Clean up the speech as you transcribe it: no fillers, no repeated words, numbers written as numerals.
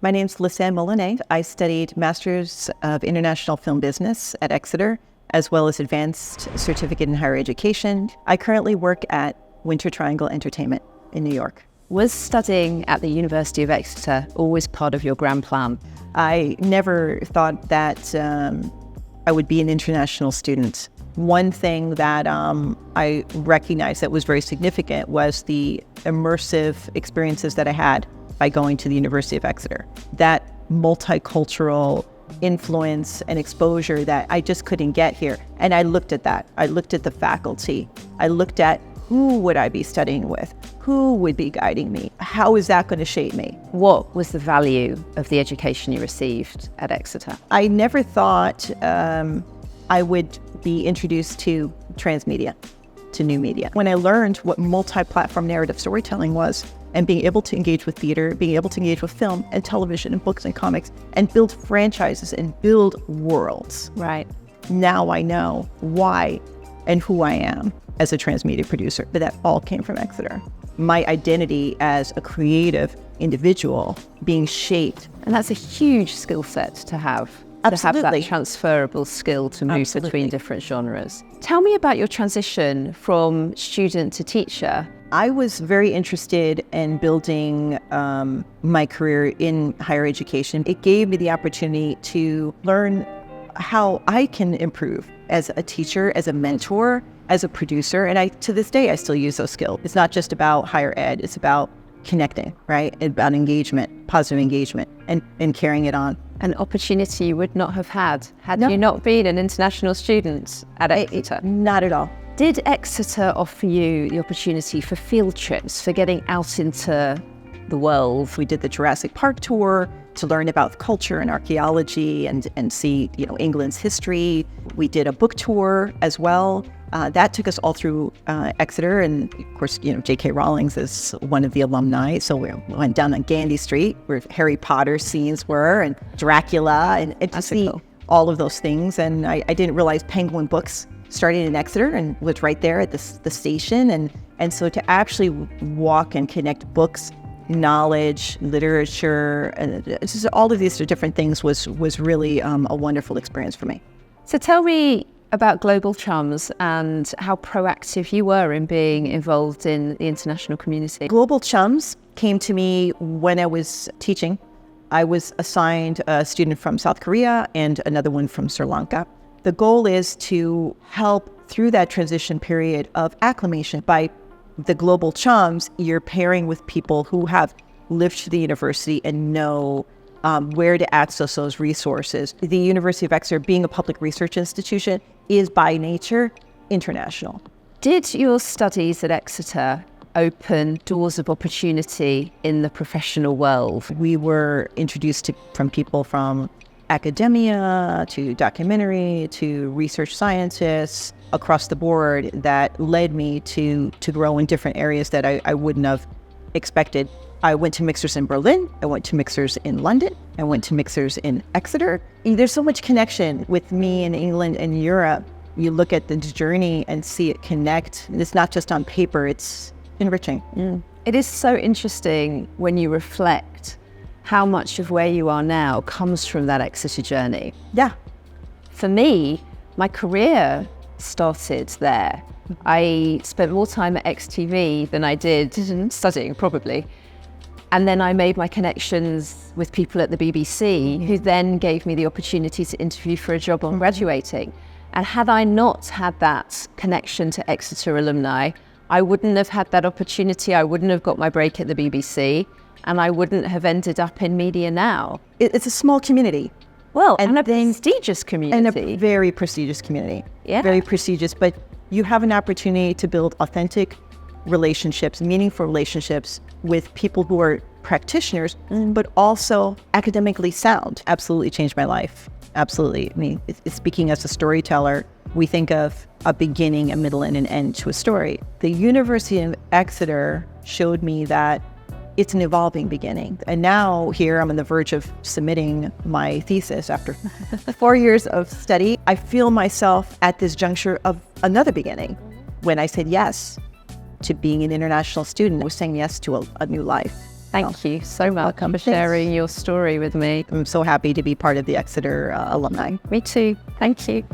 My name's Lisanne. I studied Masters of International Film Business at Exeter, as well as Advanced Certificate in Higher Education. I currently work at Winter Triangle Entertainment in New York. Was studying at the University of Exeter always part of your grand plan? I never thought that I would be an international student. One thing that I recognized that was very significant was the immersive experiences that I had by going to the University of Exeter. That multicultural influence and exposure that I just couldn't get here. And I looked at that. I looked at the faculty. I looked at who would I be studying with? Who would be guiding me? How is that going to shape me? What was the value of the education you received at Exeter? I never thought I would be introduced to transmedia, to new media. When I learned what multi-platform narrative storytelling was, and being able to engage with theater, being able to engage with film and television and books and comics, and build franchises and build worlds. Right. Now I know why and who I am as a transmedia producer, but that all came from Exeter. My identity as a creative individual being shaped. And that's a huge skill set to have. Absolutely. To have that transferable skill to move Absolutely. between different genres. Tell me about your transition from student to teacher. I was very interested in building my career in higher education. It gave me the opportunity to learn how I can improve as a teacher, as a mentor, as a producer. And to this day, I still use those skills. It's not just about higher ed, it's about connecting, right? About engagement, positive engagement, and carrying it on. An opportunity you would not have had you not been an international student at Exeter. Not at all. Did Exeter offer you the opportunity for field trips, for getting out into the world? We did the Jurassic Park tour to learn about culture and archaeology and see, England's history. We did a book tour as well. That took us all through Exeter, and of course, J.K. Rowling is one of the alumni. So we went down on Gandy Street, where Harry Potter scenes were, and Dracula, and to see all of those things. And I didn't realize Penguin Books started in Exeter and was right there at the station. And so to actually walk and connect books, knowledge, literature, just all of these different things was really a wonderful experience for me. So tell me about Global Chums and how proactive you were in being involved in the international community. Global Chums came to me when I was teaching. I was assigned a student from South Korea and another one from Sri Lanka. The goal is to help through that transition period of acclimation. By the Global Chums, you're pairing with people who have lived to the university and know where to access those resources. The University of Exeter, being a public research institution, is by nature international. Did your studies at Exeter open doors of opportunity in the professional world? We were introduced from people from academia to documentary to research scientists across the board that led me to grow in different areas that I wouldn't have expected. I went to mixers in Berlin, I went to mixers in London, I went to mixers in Exeter. There's so much connection with me in England and Europe. You look at the journey and see it connect. It's not just on paper, it's enriching. It is so interesting when you reflect how much of where you are now comes from that Exeter journey. Yeah. For me, my career started there. I spent more time at XTV than I did studying, probably. And then I made my connections with people at the BBC, who then gave me the opportunity to interview for a job on graduating. And had I not had that connection to Exeter alumni, I wouldn't have had that opportunity. I wouldn't have got my break at the BBC, and I wouldn't have ended up in media now. It's a small community. Well, and a prestigious community. And a very prestigious community. Yeah. Very prestigious, but you have an opportunity to build authentic relationships, meaningful relationships with people who are practitioners, but also academically sound. Absolutely changed my life. Absolutely. I mean, speaking as a storyteller, we think of a beginning, a middle, and an end to a story. The University of Exeter showed me that it's an evolving beginning. And now here I'm on the verge of submitting my thesis after 4 years of study. I feel myself at this juncture of another beginning. When I said yes to being an international student, I was saying yes to a new life. Thank you so much welcome. for sharing your story with me. I'm so happy to be part of the Exeter alumni. Me too. Thank you.